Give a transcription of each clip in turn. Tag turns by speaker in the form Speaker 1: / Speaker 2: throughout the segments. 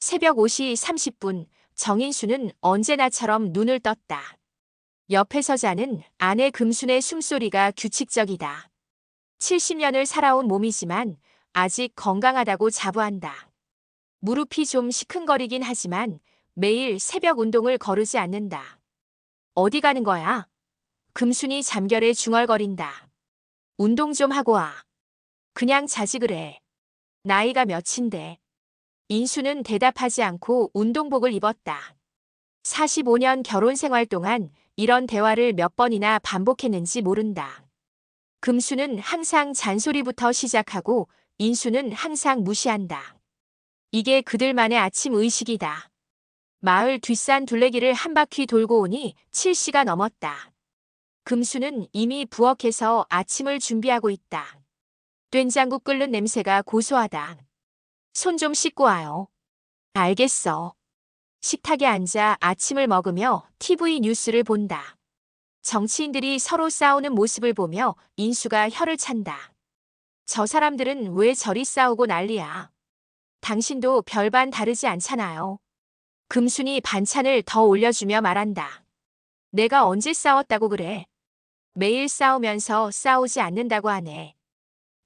Speaker 1: 새벽 5시 30분, 정인수는 언제나처럼 눈을 떴다. 옆에서 자는 아내 금순의 숨소리가 규칙적이다. 70년을 살아온 몸이지만 아직 건강하다고 자부한다. 무릎이 좀 시큰거리긴 하지만 매일 새벽 운동을 거르지 않는다. 어디 가는 거야? 금순이 잠결에 중얼거린다. 운동 좀 하고 와. 그냥 자지 그래. 나이가 몇인데. 인수는 대답하지 않고 운동복을 입었다. 45년 결혼 생활 동안 이런 대화를 몇 번이나 반복했는지 모른다. 금수는 항상 잔소리부터 시작하고 인수는 항상 무시한다. 이게 그들만의 아침 의식이다. 마을 뒷산 둘레길을 한 바퀴 돌고 오니 7시가 넘었다. 금수는 이미 부엌에서 아침을 준비하고 있다. 된장국 끓는 냄새가 고소하다. 손 좀 씻고 와요. 알겠어. 식탁에 앉아 아침을 먹으며 TV 뉴스를 본다. 정치인들이 서로 싸우는 모습을 보며 인수가 혀를 찬다. 저 사람들은 왜 저리 싸우고 난리야. 당신도 별반 다르지 않잖아요. 금순이 반찬을 더 올려주며 말한다. 내가 언제 싸웠다고 그래. 매일 싸우면서 싸우지 않는다고 하네.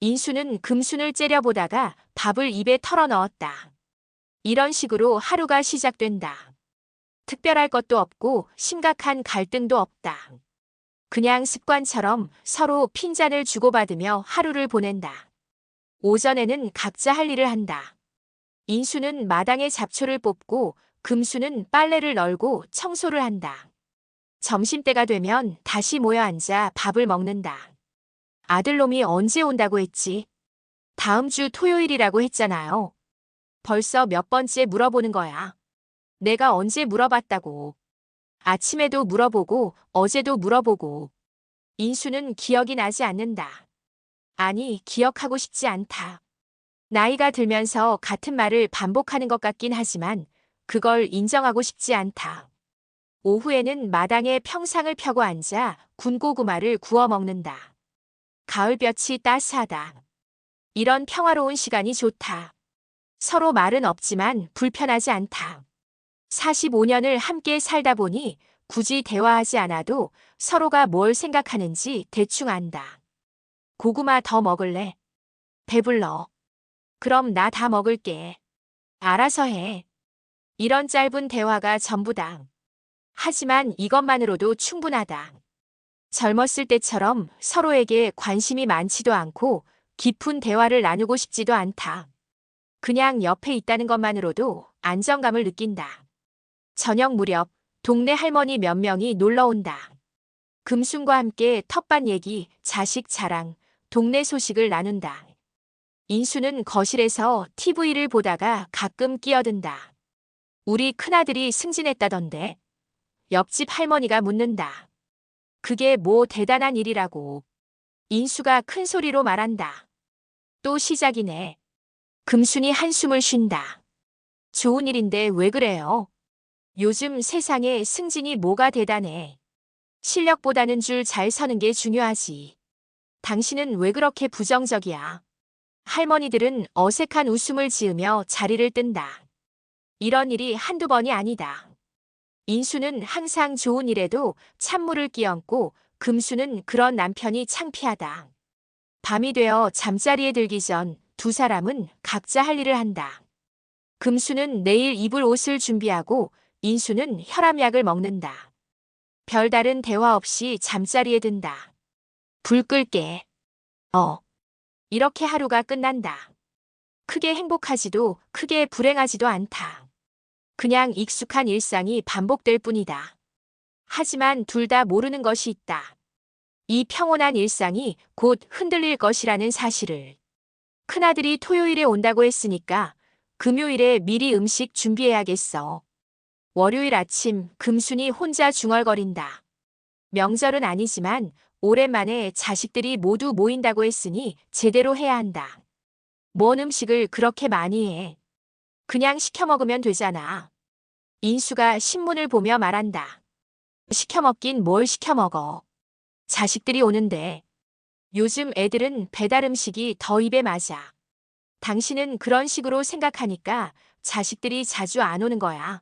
Speaker 1: 인수는 금순을 째려보다가 밥을 입에 털어 넣었다. 이런 식으로 하루가 시작된다. 특별할 것도 없고 심각한 갈등도 없다. 그냥 습관처럼 서로 핀잔을 주고받으며 하루를 보낸다. 오전에는 각자 할 일을 한다. 인수는 마당에 잡초를 뽑고 금수는 빨래를 널고 청소를 한다. 점심때가 되면 다시 모여 앉아 밥을 먹는다. 아들놈이 언제 온다고 했지? 다음 주 토요일이라고 했잖아요. 벌써 몇 번째 물어보는 거야. 내가 언제 물어봤다고. 아침에도 물어보고 어제도 물어보고. 인수는 기억이 나지 않는다. 아니, 기억하고 싶지 않다. 나이가 들면서 같은 말을 반복하는 것 같긴 하지만 그걸 인정하고 싶지 않다. 오후에는 마당에 평상을 펴고 앉아 군고구마를 구워 먹는다. 가을볕이 따스하다. 이런 평화로운 시간이 좋다. 서로 말은 없지만 불편하지 않다. 45년을 함께 살다 보니 굳이 대화하지 않아도 서로가 뭘 생각하는지 대충 안다. 고구마 더 먹을래? 배불러. 그럼 나 다 먹을게. 알아서 해. 이런 짧은 대화가 전부다. 하지만 이것만으로도 충분하다. 젊었을 때처럼 서로에게 관심이 많지도 않고 깊은 대화를 나누고 싶지도 않다. 그냥 옆에 있다는 것만으로도 안정감을 느낀다. 저녁 무렵 동네 할머니 몇 명이 놀러 온다. 금순과 함께 텃밭 얘기, 자식 자랑, 동네 소식을 나눈다. 인수는 거실에서 TV를 보다가 가끔 끼어든다. 우리 큰아들이 승진했다던데. 옆집 할머니가 묻는다. 그게 뭐 대단한 일이라고. 인수가 큰 소리로 말한다. 또 시작이네. 금순이 한숨을 쉰다. 좋은 일인데 왜 그래요? 요즘 세상에 승진이 뭐가 대단해. 실력보다는 줄 잘 서는 게 중요하지. 당신은 왜 그렇게 부정적이야? 할머니들은 어색한 웃음을 지으며 자리를 뜬다. 이런 일이 한두 번이 아니다. 인수는 항상 좋은 일에도 찬물을 끼얹고 금수는 그런 남편이 창피하다. 밤이 되어 잠자리에 들기 전 두 사람은 각자 할 일을 한다. 금수는 내일 입을 옷을 준비하고 인수는 혈압약을 먹는다. 별다른 대화 없이 잠자리에 든다. 불 끌게. 이렇게 하루가 끝난다. 크게 행복하지도 크게 불행하지도 않다. 그냥 익숙한 일상이 반복될 뿐이다. 하지만 둘 다 모르는 것이 있다. 이 평온한 일상이 곧 흔들릴 것이라는 사실을. 큰아들이 토요일에 온다고 했으니까 금요일에 미리 음식 준비해야겠어. 월요일 아침 금순이 혼자 중얼거린다. 명절은 아니지만 오랜만에 자식들이 모두 모인다고 했으니 제대로 해야 한다. 뭔 음식을 그렇게 많이 해? 그냥 시켜 먹으면 되잖아. 인수가 신문을 보며 말한다. 시켜 먹긴 뭘 시켜 먹어. 자식들이 오는데. 요즘 애들은 배달 음식이 더 입에 맞아. 당신은 그런 식으로 생각하니까 자식들이 자주 안 오는 거야.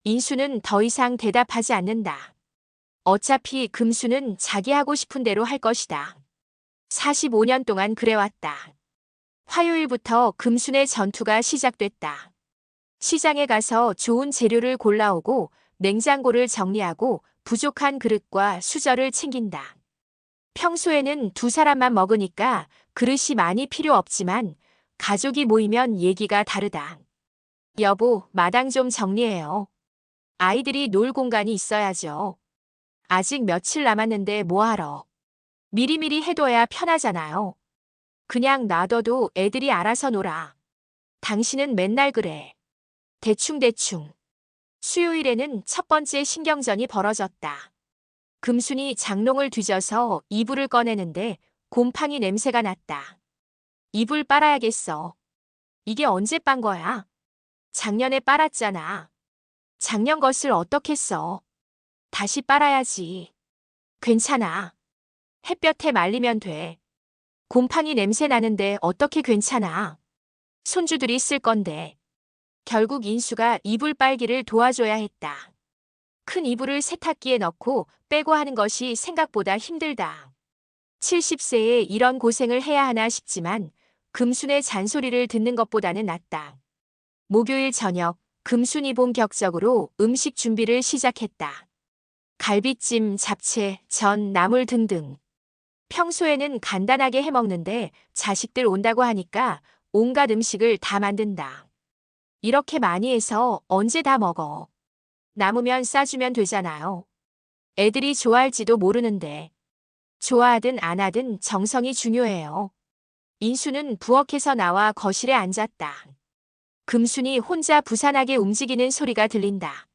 Speaker 1: 인수는 더 이상 대답하지 않는다. 어차피 금수는 자기 하고 싶은 대로 할 것이다. 45년 동안 그래왔다. 화요일부터 금순의 전투가 시작됐다. 시장에 가서 좋은 재료를 골라오고 냉장고를 정리하고 부족한 그릇과 수저를 챙긴다. 평소에는 두 사람만 먹으니까 그릇이 많이 필요 없지만 가족이 모이면 얘기가 다르다. 여보, 마당 좀 정리해요. 아이들이 놀 공간이 있어야죠. 아직 며칠 남았는데 뭐하러. 미리미리 해둬야 편하잖아요. 그냥 놔둬도 애들이 알아서 놀아. 당신은 맨날 그래. 대충대충. 수요일에는 첫 번째 신경전이 벌어졌다. 금순이 장롱을 뒤져서 이불을 꺼내는데 곰팡이 냄새가 났다. 이불 빨아야겠어. 이게 언제 빤 거야? 작년에 빨았잖아. 작년 것을 어떻게 써? 다시 빨아야지. 괜찮아. 햇볕에 말리면 돼. 곰팡이 냄새 나는데 어떻게 괜찮아. 손주들이 쓸 건데. 결국 인수가 이불 빨기를 도와줘야 했다. 큰 이불을 세탁기에 넣고 빼고 하는 것이 생각보다 힘들다. 70세에 이런 고생을 해야 하나 싶지만 금순의 잔소리를 듣는 것보다는 낫다. 목요일 저녁, 금순이 본격적으로 음식 준비를 시작했다. 갈비찜, 잡채, 전, 나물 등등. 평소에는 간단하게 해먹는데 자식들 온다고 하니까 온갖 음식을 다 만든다. 이렇게 많이 해서 언제 다 먹어. 남으면 싸주면 되잖아요. 애들이 좋아할지도 모르는데. 좋아하든 안 하든 정성이 중요해요. 인수는 부엌에서 나와 거실에 앉았다. 금순이 혼자 부산하게 움직이는 소리가 들린다.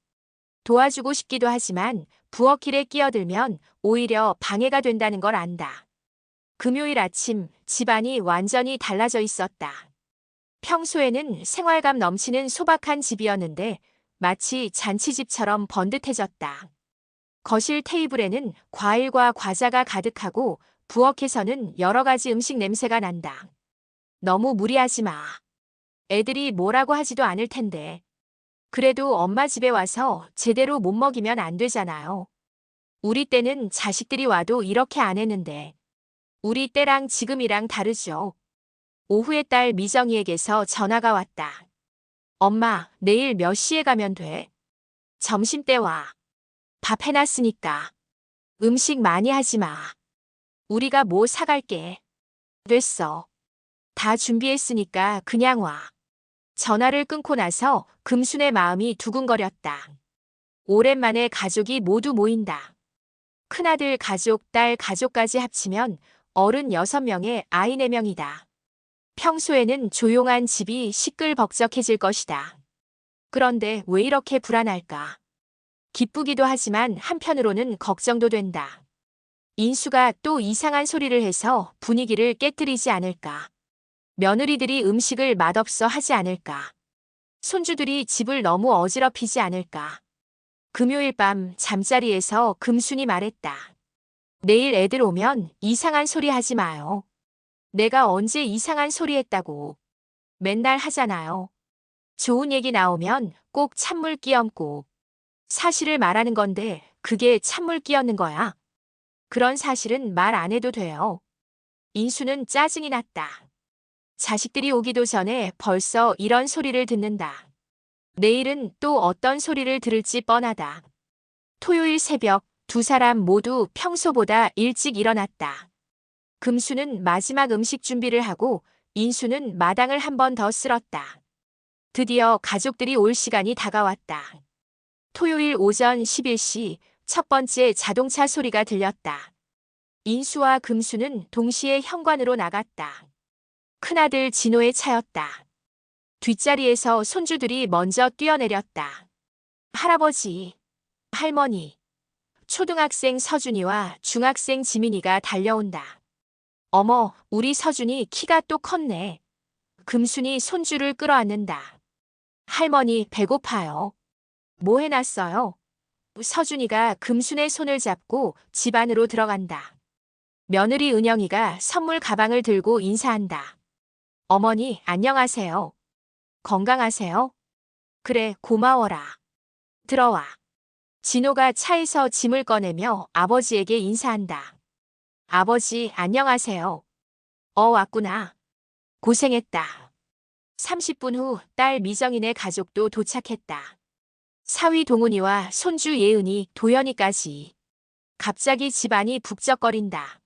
Speaker 1: 도와주고 싶기도 하지만 부엌일에 끼어들면 오히려 방해가 된다는 걸 안다. 금요일 아침 집안이 완전히 달라져 있었다. 평소에는 생활감 넘치는 소박한 집이었는데 마치 잔치집처럼 번듯해졌다. 거실 테이블에는 과일과 과자가 가득하고 부엌에서는 여러 가지 음식 냄새가 난다. 너무 무리하지 마. 애들이 뭐라고 하지도 않을 텐데. 그래도 엄마 집에 와서 제대로 못 먹이면 안 되잖아요. 우리 때는 자식들이 와도 이렇게 안 했는데. 우리 때랑 지금이랑 다르죠. 오후에 딸 미정이에게서 전화가 왔다. 엄마, 내일 몇 시에 가면 돼? 점심때 와. 밥 해놨으니까. 음식 많이 하지 마. 우리가 뭐 사갈게. 됐어. 다 준비했으니까 그냥 와. 전화를 끊고 나서 금순의 마음이 두근거렸다. 오랜만에 가족이 모두 모인다. 큰아들 가족, 딸 가족까지 합치면 어른 6명에 아이 4명이다. 평소에는 조용한 집이 시끌벅적해질 것이다. 그런데 왜 이렇게 불안할까? 기쁘기도 하지만 한편으로는 걱정도 된다. 인수가 또 이상한 소리를 해서 분위기를 깨뜨리지 않을까? 며느리들이 음식을 맛없어 하지 않을까? 손주들이 집을 너무 어지럽히지 않을까? 금요일 밤 잠자리에서 금순이 말했다. 내일 애들 오면 이상한 소리 하지 마요. 내가 언제 이상한 소리 했다고. 맨날 하잖아요. 좋은 얘기 나오면 꼭 찬물 끼얹고. 사실을 말하는 건데 그게 찬물 끼얹는 거야. 그런 사실은 말 안 해도 돼요. 인수는 짜증이 났다. 자식들이 오기도 전에 벌써 이런 소리를 듣는다. 내일은 또 어떤 소리를 들을지 뻔하다. 토요일 새벽 두 사람 모두 평소보다 일찍 일어났다. 금수는 마지막 음식 준비를 하고 인수는 마당을 한 번 더 쓸었다. 드디어 가족들이 올 시간이 다가왔다. 토요일 오전 11시 첫 번째 자동차 소리가 들렸다. 인수와 금수는 동시에 현관으로 나갔다. 큰아들 진호의 차였다. 뒷자리에서 손주들이 먼저 뛰어내렸다. 할아버지, 할머니, 초등학생 서준이와 중학생 지민이가 달려온다. 어머, 우리 서준이 키가 또 컸네. 금순이 손주를 끌어안는다. 할머니 배고파요. 뭐 해놨어요? 서준이가 금순의 손을 잡고 집 안으로 들어간다. 며느리 은영이가 선물 가방을 들고 인사한다. 어머니, 안녕하세요. 건강하세요? 그래, 고마워라. 들어와. 진호가 차에서 짐을 꺼내며 아버지에게 인사한다. 아버지, 안녕하세요. 왔구나. 고생했다. 30분 후 딸 미정인의 가족도 도착했다. 사위 동훈이와 손주 예은이, 도연이까지. 갑자기 집안이 북적거린다.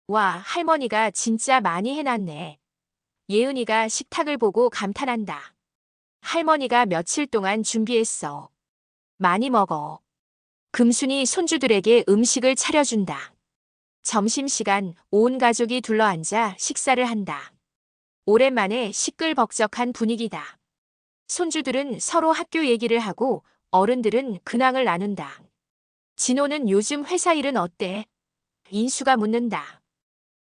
Speaker 1: 와, 할머니가 진짜 많이 해놨네. 예은이가 식탁을 보고 감탄한다. 할머니가 며칠 동안 준비했어. 많이 먹어. 금순이 손주들에게 음식을 차려준다. 점심시간 온 가족이 둘러앉아 식사를 한다. 오랜만에 시끌벅적한 분위기다. 손주들은 서로 학교 얘기를 하고 어른들은 근황을 나눈다. 진호는 요즘 회사 일은 어때? 인수가 묻는다.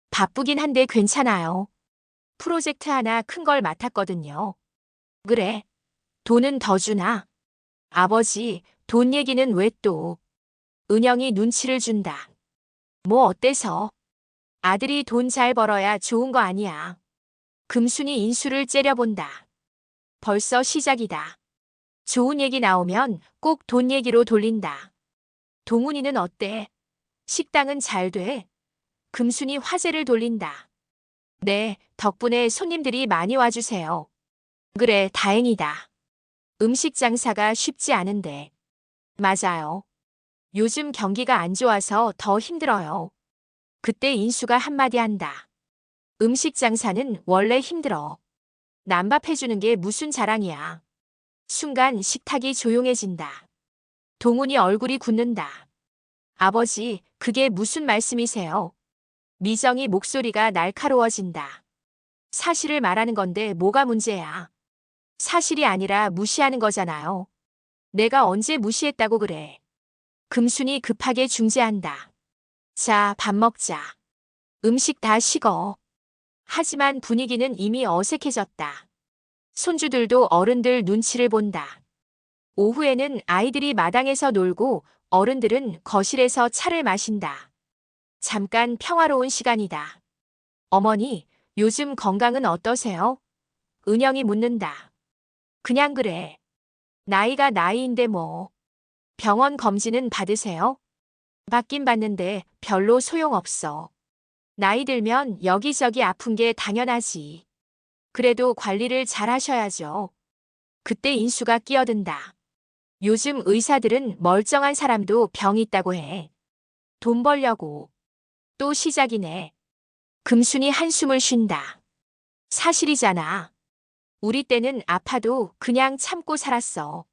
Speaker 1: 바쁘긴 한데 괜찮아요. 프로젝트 하나 큰 걸 맡았거든요. 그래. 돈은 더 주나? 아버지, 돈 얘기는 왜 또? 은영이 눈치를 준다. 뭐 어때서? 아들이 돈 잘 벌어야 좋은 거 아니야. 금순이 인수를 째려본다. 벌써 시작이다. 좋은 얘기 나오면 꼭 돈 얘기로 돌린다. 동훈이는 어때? 식당은 잘 돼? 금순이 화제를 돌린다. 네, 덕분에 손님들이 많이 와주세요. 그래, 다행이다. 음식 장사가 쉽지 않은데. 맞아요. 요즘 경기가 안 좋아서 더 힘들어요. 그때 인수가 한마디 한다. 음식 장사는 원래 힘들어. 남밥해주는 게 무슨 자랑이야. 순간 식탁이 조용해진다. 동훈이 얼굴이 굳는다. 아버지, 그게 무슨 말씀이세요? 미정이 목소리가 날카로워진다. 사실을 말하는 건데 뭐가 문제야? 사실이 아니라 무시하는 거잖아요. 내가 언제 무시했다고 그래. 금순이 급하게 중재한다. 자, 밥 먹자. 음식 다 식어. 하지만 분위기는 이미 어색해졌다. 손주들도 어른들 눈치를 본다. 오후에는 아이들이 마당에서 놀고 어른들은 거실에서 차를 마신다. 잠깐 평화로운 시간이다. 어머니, 요즘 건강은 어떠세요? 은영이 묻는다. 그냥 그래. 나이가 나이인데 뭐. 병원 검진은 받으세요? 받긴 받는데 별로 소용없어. 나이 들면 여기저기 아픈 게 당연하지. 그래도 관리를 잘 하셔야죠. 그때 인수가 끼어든다. 요즘 의사들은 멀쩡한 사람도 병 있다고 해. 돈 벌려고. 또 시작이네. 금순이 한숨을 쉰다. 사실이잖아. 우리 때는 아파도 그냥 참고 살았어.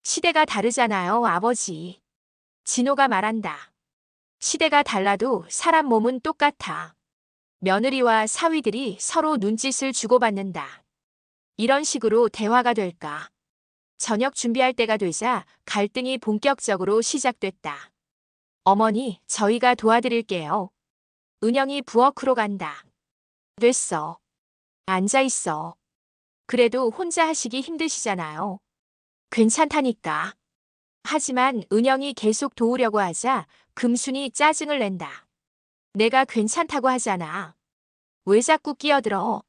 Speaker 1: 시대가 다르잖아요, 아버지. 진호가 말한다. 시대가 달라도 사람 몸은 똑같아. 며느리와 사위들이 서로 눈짓을 주고받는다. 이런 식으로 대화가 될까? 저녁 준비할 때가 되자 갈등이 본격적으로 시작됐다. 어머니, 저희가 도와드릴게요. 은영이 부엌으로 간다. 됐어. 앉아있어. 그래도 혼자 하시기 힘드시잖아요. 괜찮다니까. 하지만 은영이 계속 도우려고 하자 금순이 짜증을 낸다. 내가 괜찮다고 하잖아. 왜 자꾸 끼어들어?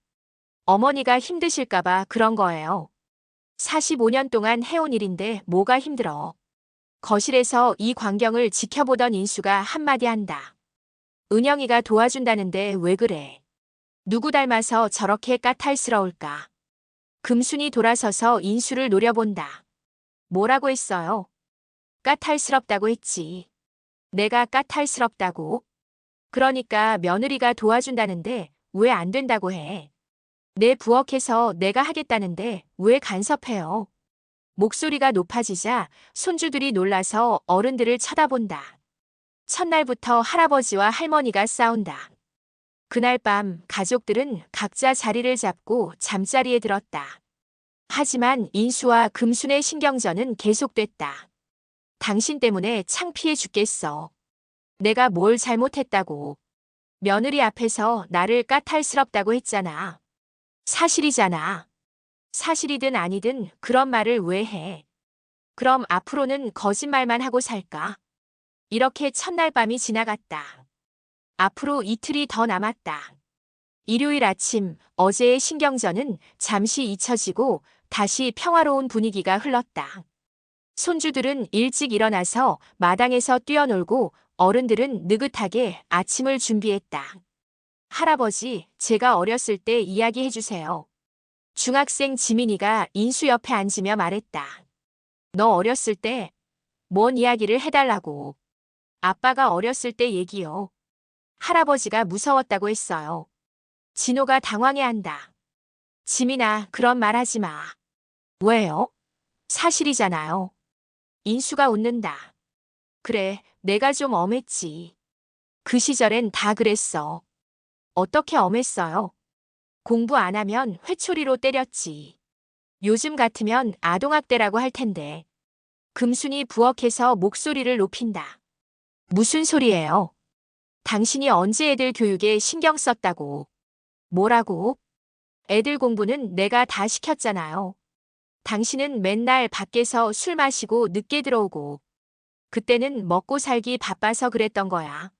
Speaker 1: 어머니가 힘드실까봐 그런 거예요. 45년 동안 해온 일인데 뭐가 힘들어. 거실에서 이 광경을 지켜보던 인수가 한마디 한다. 은영이가 도와준다는데 왜 그래? 누구 닮아서 저렇게 까탈스러울까? 금순이 돌아서서 인수를 노려본다. 뭐라고 했어요? 까탈스럽다고 했지. 내가 까탈스럽다고? 그러니까 며느리가 도와준다는데 왜 안 된다고 해? 내 부엌에서 내가 하겠다는데 왜 간섭해요? 목소리가 높아지자 손주들이 놀라서 어른들을 쳐다본다. 첫날부터 할아버지와 할머니가 싸운다. 그날 밤 가족들은 각자 자리를 잡고 잠자리에 들었다. 하지만 인수와 금순의 신경전은 계속됐다. 당신 때문에 창피해 죽겠어. 내가 뭘 잘못했다고. 며느리 앞에서 나를 까탈스럽다고 했잖아. 사실이잖아. 사실이든 아니든 그런 말을 왜 해? 그럼 앞으로는 거짓말만 하고 살까? 이렇게 첫날 밤이 지나갔다. 앞으로 이틀이 더 남았다. 일요일 아침 어제의 신경전은 잠시 잊혀지고 다시 평화로운 분위기가 흘렀다. 손주들은 일찍 일어나서 마당에서 뛰어놀고 어른들은 느긋하게 아침을 준비했다. 할아버지, 제가 어렸을 때 이야기해 주세요. 중학생 지민이가 인수 옆에 앉으며 말했다. 너 어렸을 때 뭔 이야기를 해달라고. 아빠가 어렸을 때 얘기요. 할아버지가 무서웠다고 했어요. 진호가 당황해한다. 지민아, 그런 말 하지 마. 왜요? 사실이잖아요. 인수가 웃는다. 그래, 내가 좀 엄했지. 그 시절엔 다 그랬어. 어떻게 엄했어요? 공부 안 하면 회초리로 때렸지. 요즘 같으면 아동학대라고 할 텐데. 금순이 부엌에서 목소리를 높인다. 무슨 소리예요? 당신이 언제 애들 교육에 신경 썼다고. 뭐라고? 애들 공부는 내가 다 시켰잖아요. 당신은 맨날 밖에서 술 마시고 늦게 들어오고. 그때는 먹고 살기 바빠서 그랬던 거야.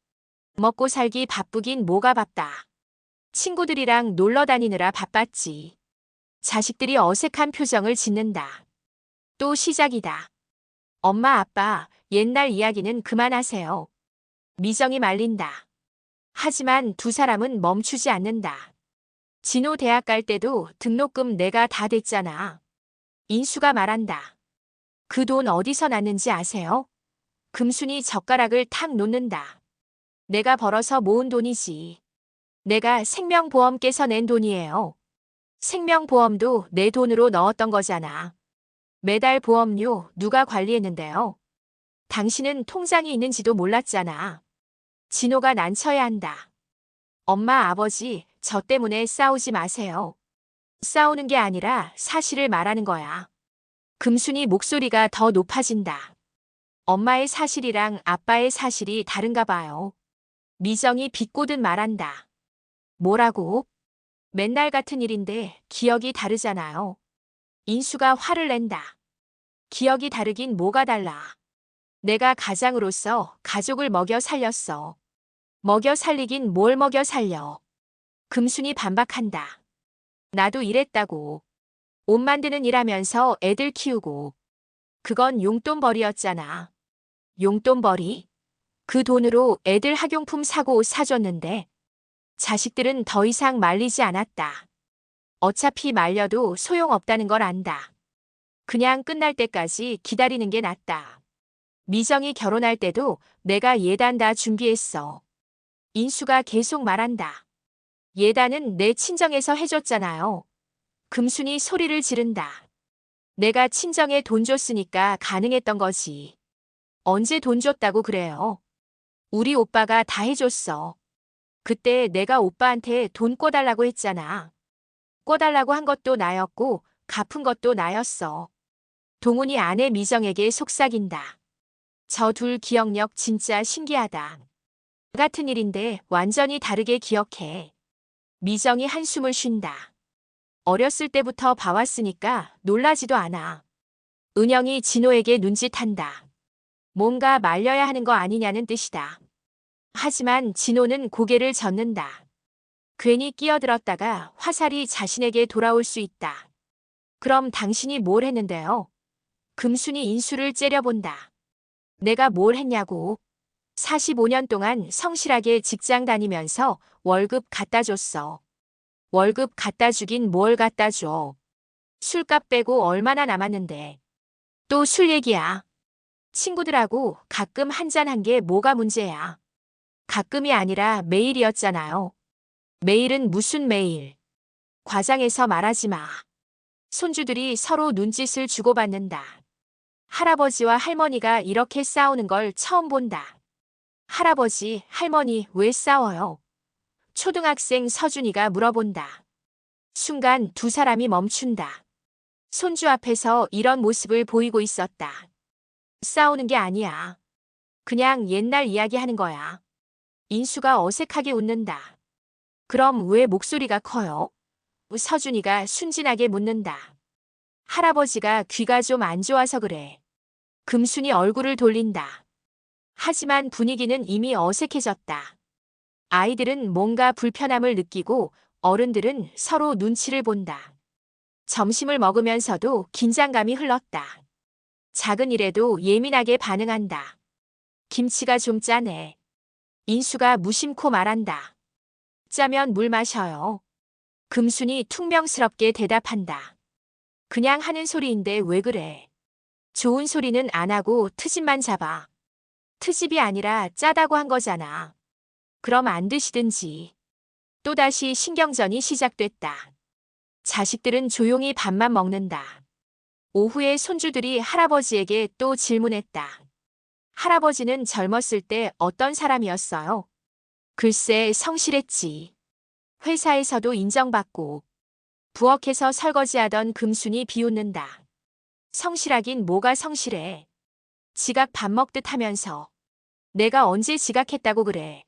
Speaker 1: 먹고 살기 바쁘긴 뭐가 바빠. 친구들이랑 놀러 다니느라 바빴지. 자식들이 어색한 표정을 짓는다. 또 시작이다. 엄마, 아빠, 옛날 이야기는 그만하세요. 미정이 말린다. 하지만 두 사람은 멈추지 않는다. 진호 대학 갈 때도 등록금 내가 다 댔잖아. 인수가 말한다. 그 돈 어디서 났는지 아세요? 금순이 젓가락을 탁 놓는다. 내가 벌어서 모은 돈이지. 내가 생명보험 깨서 낸 돈이에요. 생명보험도 내 돈으로 넣었던 거잖아. 매달 보험료 누가 관리했는데요? 당신은 통장이 있는지도 몰랐잖아. 진호가 난처해 한다. 엄마, 아버지, 저 때문에 싸우지 마세요. 싸우는 게 아니라 사실을 말하는 거야. 금순이 목소리가 더 높아진다. 엄마의 사실이랑 아빠의 사실이 다른가 봐요. 미정이 비꼬듯 말한다. 뭐라고? 맨날 같은 일인데 기억이 다르잖아요. 인수가 화를 낸다. 기억이 다르긴 뭐가 달라. 내가 가장으로서 가족을 먹여 살렸어. 먹여 살리긴 뭘 먹여 살려. 금순이 반박한다. 나도 일했다고. 옷 만드는 일하면서 애들 키우고. 그건 용돈벌이였잖아. 용돈벌이? 그 돈으로 애들 학용품 사고 옷 사줬는데. 자식들은 더 이상 말리지 않았다. 어차피 말려도 소용없다는 걸 안다. 그냥 끝날 때까지 기다리는 게 낫다. 미정이 결혼할 때도 내가 예단 다 준비했어. 인수가 계속 말한다. 예단은 내 친정에서 해줬잖아요. 금순이 소리를 지른다. 내가 친정에 돈 줬으니까 가능했던 거지. 언제 돈 줬다고 그래요? 우리 오빠가 다 해줬어. 그때 내가 오빠한테 돈 꿔달라고 했잖아. 꿔달라고 한 것도 나였고 갚은 것도 나였어. 동훈이 아내 미정에게 속삭인다. 저 둘 기억력 진짜 신기하다. 같은 일인데 완전히 다르게 기억해. 미정이 한숨을 쉰다. 어렸을 때부터 봐왔으니까 놀라지도 않아. 은영이 진호에게 눈짓한다. 뭔가 말려야 하는 거 아니냐는 뜻이다. 하지만 진호는 고개를 젓는다. 괜히 끼어들었다가 화살이 자신에게 돌아올 수 있다. 그럼 당신이 뭘 했는데요? 금순이 인수를 째려본다. 내가 뭘 했냐고. 45년 동안 성실하게 직장 다니면서 월급 갖다 줬어. 월급 갖다 주긴 뭘 갖다 줘. 술값 빼고 얼마나 남았는데. 또 술 얘기야. 친구들하고 가끔 한잔한 게 뭐가 문제야. 가끔이 아니라 매일이었잖아요. 매일은 무슨 매일. 과장해서 말하지 마. 손주들이 서로 눈짓을 주고받는다. 할아버지와 할머니가 이렇게 싸우는 걸 처음 본다. 할아버지, 할머니 왜 싸워요? 초등학생 서준이가 물어본다. 순간 두 사람이 멈춘다. 손주 앞에서 이런 모습을 보이고 있었다. 싸우는 게 아니야. 그냥 옛날 이야기하는 거야. 인수가 어색하게 웃는다. 그럼 왜 목소리가 커요? 서준이가 순진하게 묻는다. 할아버지가 귀가 좀 안 좋아서 그래. 금순이 얼굴을 돌린다. 하지만 분위기는 이미 어색해졌다. 아이들은 뭔가 불편함을 느끼고 어른들은 서로 눈치를 본다. 점심을 먹으면서도 긴장감이 흘렀다. 작은 일에도 예민하게 반응한다. 김치가 좀 짜네. 인수가 무심코 말한다. 짜면 물 마셔요. 금순이 퉁명스럽게 대답한다. 그냥 하는 소리인데 왜 그래? 좋은 소리는 안 하고 트집만 잡아. 트집이 아니라 짜다고 한 거잖아. 그럼 안 드시든지. 또다시 신경전이 시작됐다. 자식들은 조용히 밥만 먹는다. 오후에 손주들이 할아버지에게 또 질문했다. 할아버지는 젊었을 때 어떤 사람이었어요? 글쎄 성실했지. 회사에서도 인정받고 부엌에서 설거지하던 금순이 비웃는다. 성실하긴 뭐가 성실해. 지각 밥 먹듯 하면서. 내가 언제 지각했다고 그래.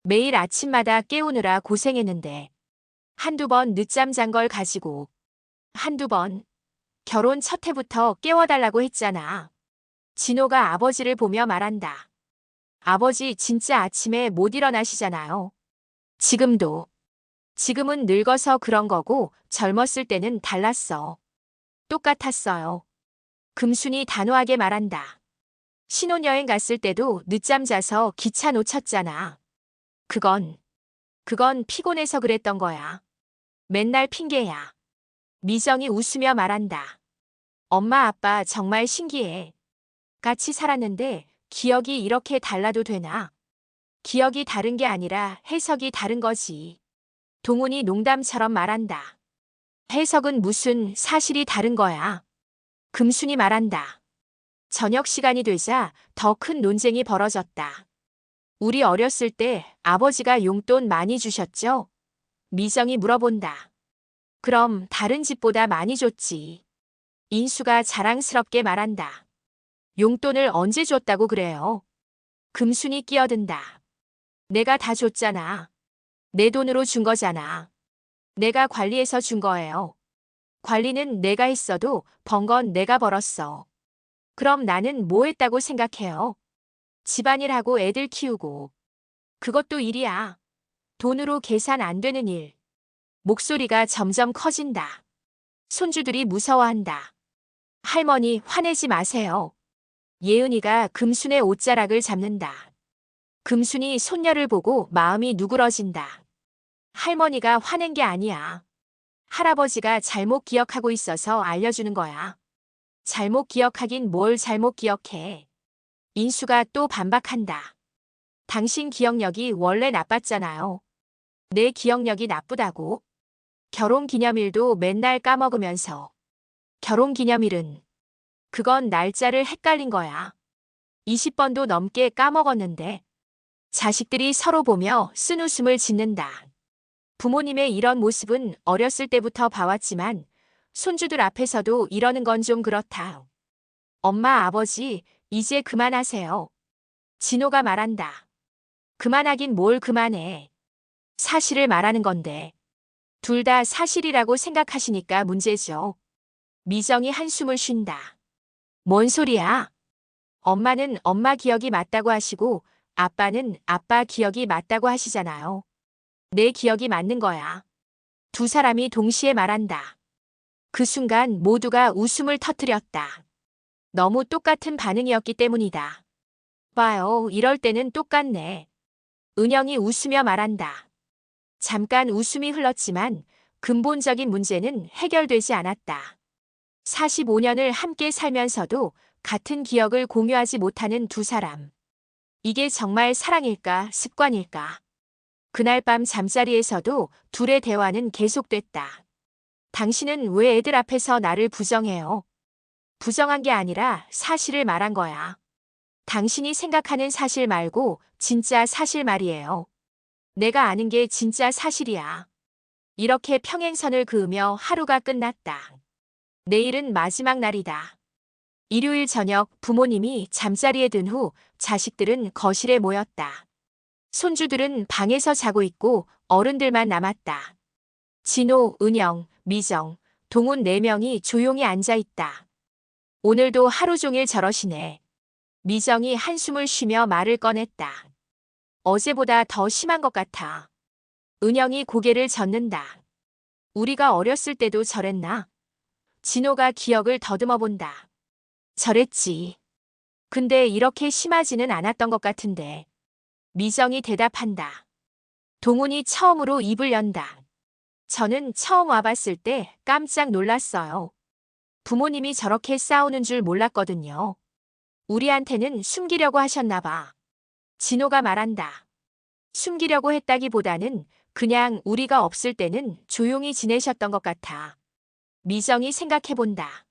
Speaker 1: 매일 아침마다 깨우느라 고생했는데. 한두 번 늦잠 잔 걸 가지고. 한두 번. 결혼 첫 해부터 깨워달라고 했잖아. 진호가 아버지를 보며 말한다. 아버지 진짜 아침에 못 일어나시잖아요. 지금도. 지금은 늙어서 그런 거고 젊었을 때는 달랐어. 똑같았어요. 금순이 단호하게 말한다. 신혼여행 갔을 때도 늦잠 자서 기차 놓쳤잖아. 그건 피곤해서 그랬던 거야. 맨날 핑계야. 미정이 웃으며 말한다. 엄마 아빠 정말 신기해. 같이 살았는데 기억이 이렇게 달라도 되나? 기억이 다른 게 아니라 해석이 다른 거지. 동훈이 농담처럼 말한다. 해석은 무슨 사실이 다른 거야. 금순이 말한다. 저녁 시간이 되자 더 큰 논쟁이 벌어졌다. 우리 어렸을 때 아버지가 용돈 많이 주셨죠? 미정이 물어본다. 그럼 다른 집보다 많이 줬지. 인수가 자랑스럽게 말한다. 용돈을 언제 줬다고 그래요? 금순이 끼어든다. 내가 다 줬잖아. 내 돈으로 준 거잖아. 내가 관리해서 준 거예요. 관리는 내가 했어도 번 건 내가 벌었어. 그럼 나는 뭐 했다고 생각해요? 집안일하고 애들 키우고. 그것도 일이야. 돈으로 계산 안 되는 일. 목소리가 점점 커진다. 손주들이 무서워한다. 할머니 화내지 마세요. 예은이가 금순의 옷자락을 잡는다. 금순이 손녀를 보고 마음이 누그러진다. 할머니가 화낸 게 아니야. 할아버지가 잘못 기억하고 있어서 알려주는 거야. 잘못 기억하긴 뭘 잘못 기억해. 인수가 또 반박한다. 당신 기억력이 원래 나빴잖아요. 내 기억력이 나쁘다고? 결혼기념일도 맨날 까먹으면서. 결혼기념일은 그건 날짜를 헷갈린 거야. 20번도 넘게 까먹었는데. 자식들이 서로 보며 쓴웃음을 짓는다. 부모님의 이런 모습은 어렸을 때부터 봐왔지만 손주들 앞에서도 이러는 건 좀 그렇다. 엄마, 아버지, 이제 그만하세요. 진호가 말한다. 그만하긴 뭘 그만해. 사실을 말하는 건데. 둘 다 사실이라고 생각하시니까 문제죠. 미정이 한숨을 쉰다. 뭔 소리야? 엄마는 엄마 기억이 맞다고 하시고 아빠는 아빠 기억이 맞다고 하시잖아요. 내 기억이 맞는 거야. 두 사람이 동시에 말한다. 그 순간 모두가 웃음을 터뜨렸다. 너무 똑같은 반응이었기 때문이다. 봐요, 이럴 때는 똑같네. 은영이 웃으며 말한다. 잠깐 웃음이 흘렀지만 근본적인 문제는 해결되지 않았다. 45년을 함께 살면서도 같은 기억을 공유하지 못하는 두 사람. 이게 정말 사랑일까, 습관일까? 그날 밤 잠자리에서도 둘의 대화는 계속됐다. 당신은 왜 애들 앞에서 나를 부정해요? 부정한 게 아니라 사실을 말한 거야. 당신이 생각하는 사실 말고 진짜 사실 말이에요. 내가 아는 게 진짜 사실이야. 이렇게 평행선을 그으며 하루가 끝났다. 내일은 마지막 날이다. 일요일 저녁 부모님이 잠자리에 든 후 자식들은 거실에 모였다. 손주들은 방에서 자고 있고 어른들만 남았다. 진호, 은영, 미정, 동훈 4명이 조용히 앉아 있다. 오늘도 하루 종일 저러시네. 미정이 한숨을 쉬며 말을 꺼냈다. 어제보다 더 심한 것 같아. 은영이 고개를 젓는다. 우리가 어렸을 때도 저랬나? 진호가 기억을 더듬어 본다. 저랬지. 근데 이렇게 심하지는 않았던 것 같은데. 미정이 대답한다. 동훈이 처음으로 입을 연다. 저는 처음 와봤을 때 깜짝 놀랐어요. 부모님이 저렇게 싸우는 줄 몰랐거든요. 우리한테는 숨기려고 하셨나 봐. 진호가 말한다. 숨기려고 했다기보다는 그냥 우리가 없을 때는 조용히 지내셨던 것 같아. 미정이 생각해 본다.